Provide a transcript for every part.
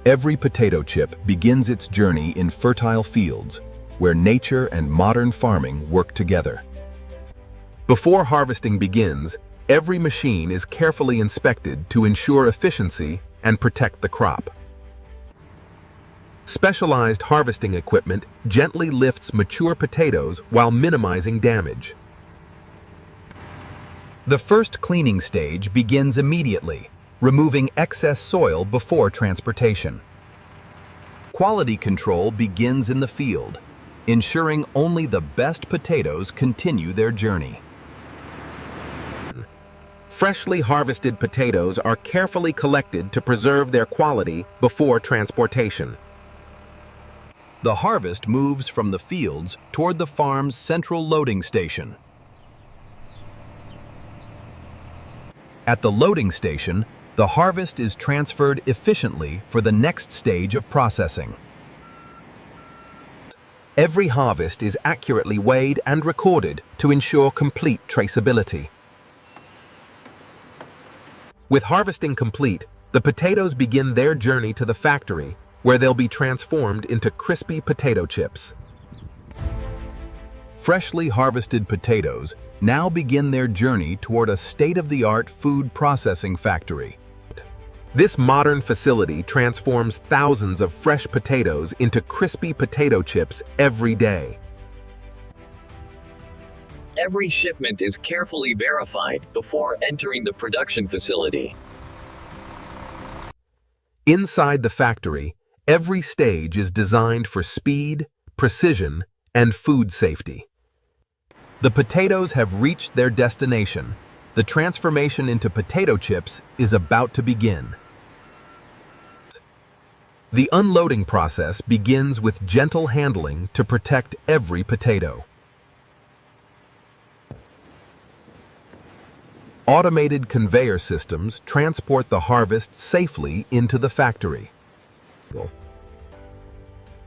Every potato chip begins its journey in fertile fields, where nature and modern farming work together. Before harvesting begins, every machine is carefully inspected to ensure efficiency and protect the crop. Specialized harvesting equipment gently lifts mature potatoes while minimizing damage. The first cleaning stage begins immediately, removing excess soil before transportation. Quality control begins in the field, ensuring only the best potatoes continue their journey. Freshly harvested potatoes are carefully collected to preserve their quality before transportation. The harvest moves from the fields toward the farm's central loading station. At the loading station, the harvest is transferred efficiently for the next stage of processing. Every harvest is accurately weighed and recorded to ensure complete traceability. With harvesting complete, the potatoes begin their journey to the factory, where they'll be transformed into crispy potato chips. Freshly harvested potatoes now begin their journey toward a state-of-the-art food processing factory. This modern facility transforms thousands of fresh potatoes into crispy potato chips every day. Every shipment is carefully verified before entering the production facility. Inside the factory, every stage is designed for speed, precision, and food safety. The potatoes have reached their destination. The transformation into potato chips is about to begin. The unloading process begins with gentle handling to protect every potato. Automated conveyor systems transport the harvest safely into the factory.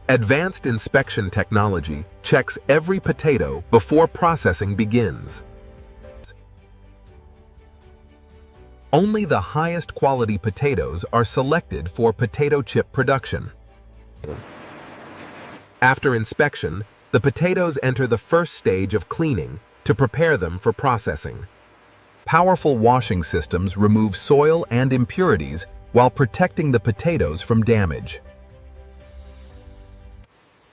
Advanced inspection technology checks every potato before processing begins. Only the highest quality potatoes are selected for potato chip production. After inspection, the potatoes enter the first stage of cleaning to prepare them for processing. Powerful washing systems remove soil and impurities while protecting the potatoes from damage.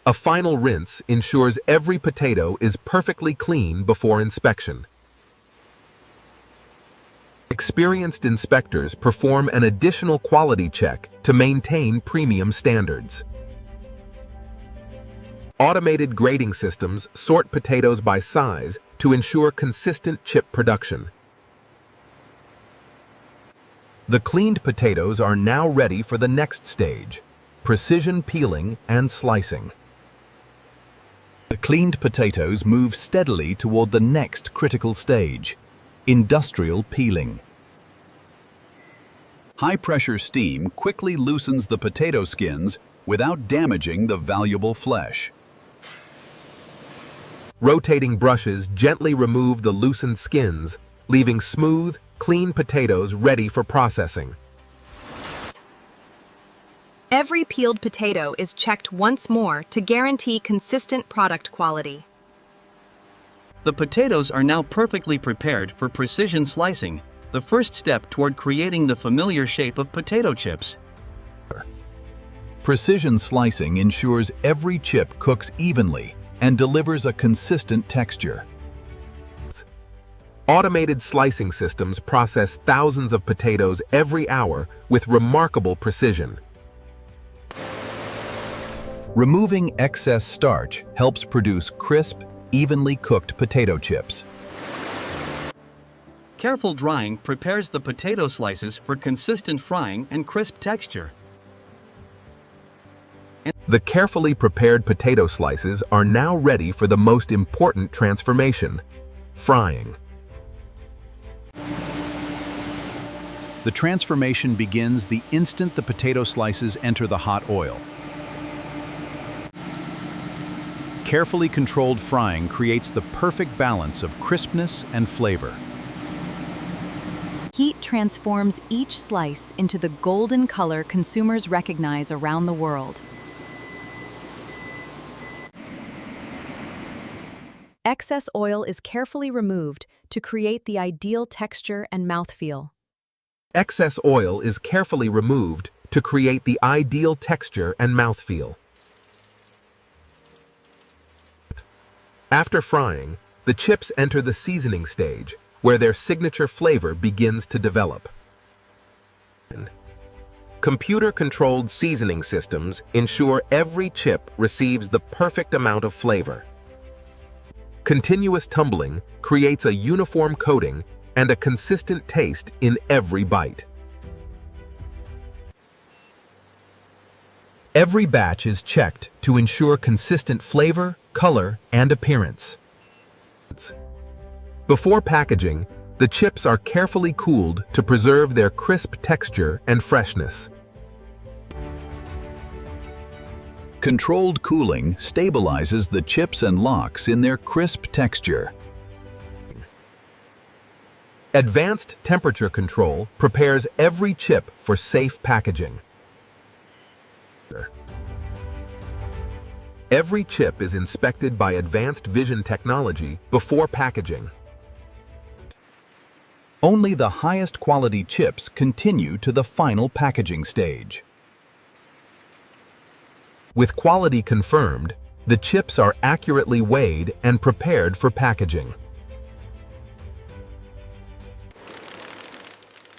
A final rinse ensures every potato is perfectly clean before inspection. Experienced inspectors perform an additional quality check to maintain premium standards. Automated grading systems sort potatoes by size to ensure consistent chip production. The cleaned potatoes are now ready for the next stage, precision peeling and slicing. The cleaned potatoes move steadily toward the next critical stage, industrial peeling. High-pressure steam quickly loosens the potato skins without damaging the valuable flesh. Rotating brushes gently remove the loosened skins, leaving smooth, clean potatoes ready for processing. Every peeled potato is checked once more to guarantee consistent product quality. The potatoes are now perfectly prepared for precision slicing, the first step toward creating the familiar shape of potato chips. Precision slicing ensures every chip cooks evenly and delivers a consistent texture. Automated slicing systems process thousands of potatoes every hour with remarkable precision. Removing excess starch helps produce crisp, evenly cooked potato chips. Careful drying prepares the potato slices for consistent frying and crisp texture. The carefully prepared potato slices are now ready for the most important transformation, frying. The transformation begins the instant the potato slices enter the hot oil. Carefully controlled frying creates the perfect balance of crispness and flavor. Heat transforms each slice into the golden color consumers recognize around the world. Excess oil is carefully removed to create the ideal texture and mouthfeel. Excess oil is carefully removed to create the ideal texture and mouthfeel. After frying, the chips enter the seasoning stage, where their signature flavor begins to develop. Computer-controlled seasoning systems ensure every chip receives the perfect amount of flavor. Continuous tumbling creates a uniform coating and a consistent taste in every bite. Every batch is checked to ensure consistent flavor, color, and appearance. Before packaging, the chips are carefully cooled to preserve their crisp texture and freshness. Controlled cooling stabilizes the chips and locks in their crisp texture. Advanced temperature control prepares every chip for safe packaging. Every chip is inspected by advanced vision technology before packaging. Only the highest quality chips continue to the final packaging stage. With quality confirmed, the chips are accurately weighed and prepared for packaging.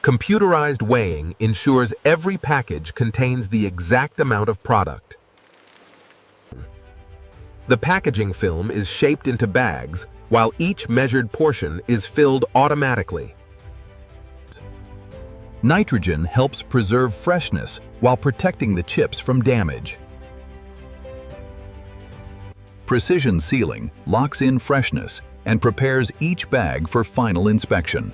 Computerized weighing ensures every package contains the exact amount of product. The packaging film is shaped into bags, while each measured portion is filled automatically. Nitrogen helps preserve freshness while protecting the chips from damage. Precision sealing locks in freshness and prepares each bag for final inspection.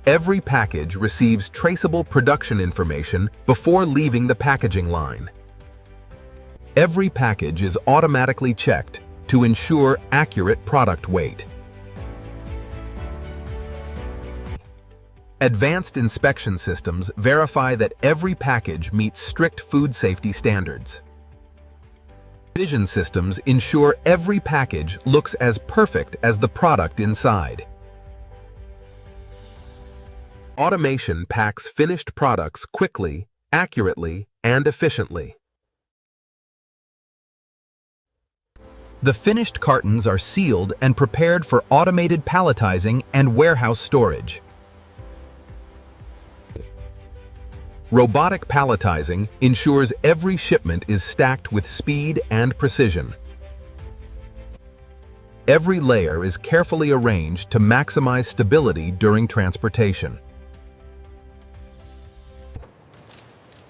Every package receives traceable production information before leaving the packaging line. Every package is automatically checked to ensure accurate product weight. Advanced inspection systems verify that every package meets strict food safety standards. Vision systems ensure every package looks as perfect as the product inside. Automation packs finished products quickly, accurately, and efficiently. The finished cartons are sealed and prepared for automated palletizing and warehouse storage. Robotic palletizing ensures every shipment is stacked with speed and precision. Every layer is carefully arranged to maximize stability during transportation.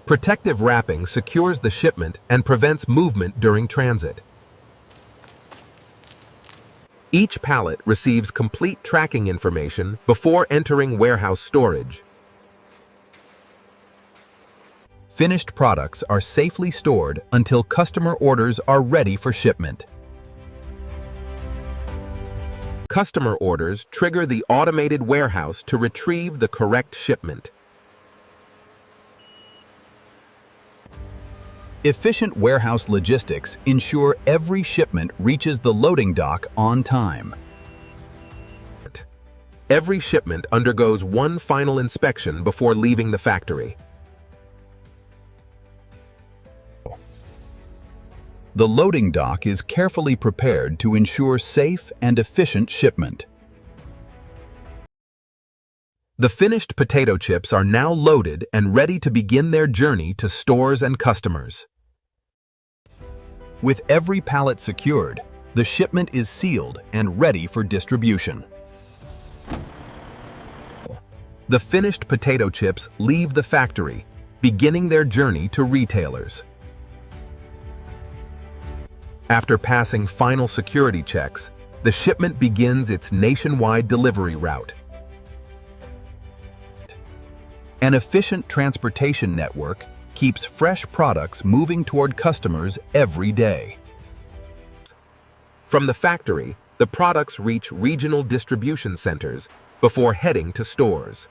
Protective wrapping secures the shipment and prevents movement during transit. Each pallet receives complete tracking information before entering warehouse storage. Finished products are safely stored until customer orders are ready for shipment. Customer orders trigger the automated warehouse to retrieve the correct shipment. Efficient warehouse logistics ensure every shipment reaches the loading dock on time. Every shipment undergoes one final inspection before leaving the factory. The loading dock is carefully prepared to ensure safe and efficient shipment. The finished potato chips are now loaded and ready to begin their journey to stores and customers. With every pallet secured, the shipment is sealed and ready for distribution. The finished potato chips leave the factory, beginning their journey to retailers. After passing final security checks, the shipment begins its nationwide delivery route. An efficient transportation network keeps fresh products moving toward customers every day. From the factory, the products reach regional distribution centers before heading to stores.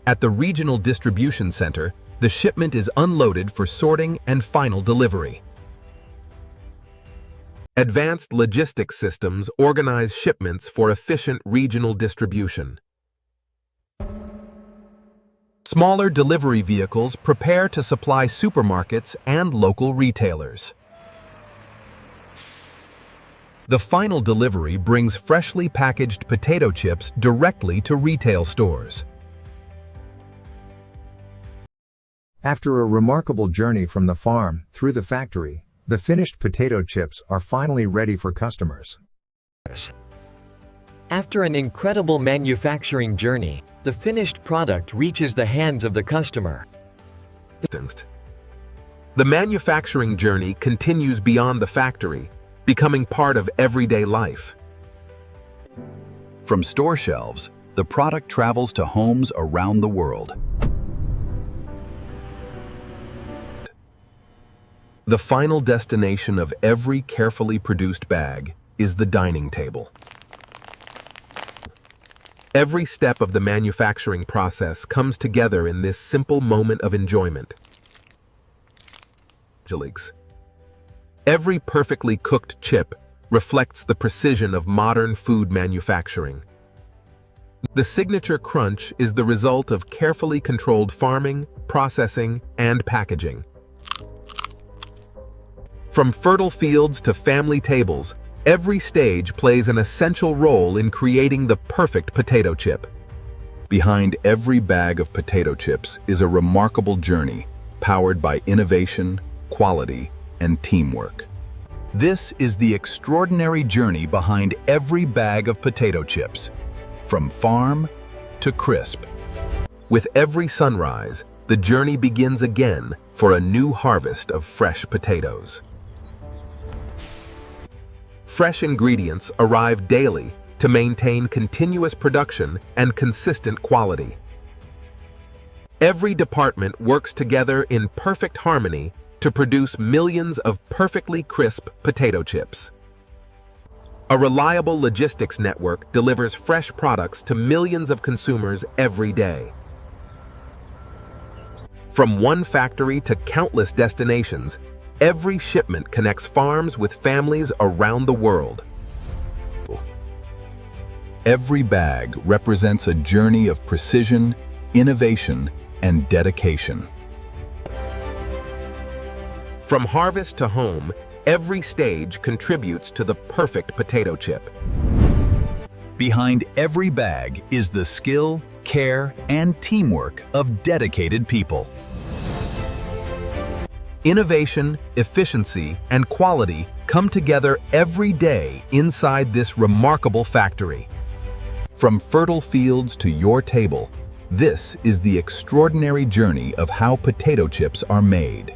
At the regional distribution center, the shipment is unloaded for sorting and final delivery. Advanced logistics systems organize shipments for efficient regional distribution. Smaller delivery vehicles prepare to supply supermarkets and local retailers. The final delivery brings freshly packaged potato chips directly to retail stores. After a remarkable journey from the farm through the factory, the finished potato chips are finally ready for customers. After an incredible manufacturing journey, the finished product reaches the hands of the customer. The manufacturing journey continues beyond the factory, becoming part of everyday life. From store shelves, the product travels to homes around the world. The final destination of every carefully produced bag is the dining table. Every step of the manufacturing process comes together in this simple moment of enjoyment. Every perfectly cooked chip reflects the precision of modern food manufacturing. The signature crunch is the result of carefully controlled farming, processing, and packaging. From fertile fields to family tables, every stage plays an essential role in creating the perfect potato chip. Behind every bag of potato chips is a remarkable journey powered by innovation, quality, and teamwork. This is the extraordinary journey behind every bag of potato chips, from farm to crisp. With every sunrise, the journey begins again for a new harvest of fresh potatoes. Fresh ingredients arrive daily to maintain continuous production and consistent quality. Every department works together in perfect harmony to produce millions of perfectly crisp potato chips. A reliable logistics network delivers fresh products to millions of consumers every day. From one factory to countless destinations, every shipment connects farms with families around the world. Every bag represents a journey of precision, innovation, and dedication. From harvest to home, every stage contributes to the perfect potato chip. Behind every bag is the skill, care, and teamwork of dedicated people. Innovation, efficiency, and quality come together every day inside this remarkable factory. From fertile fields to your table, this is the extraordinary journey of how potato chips are made.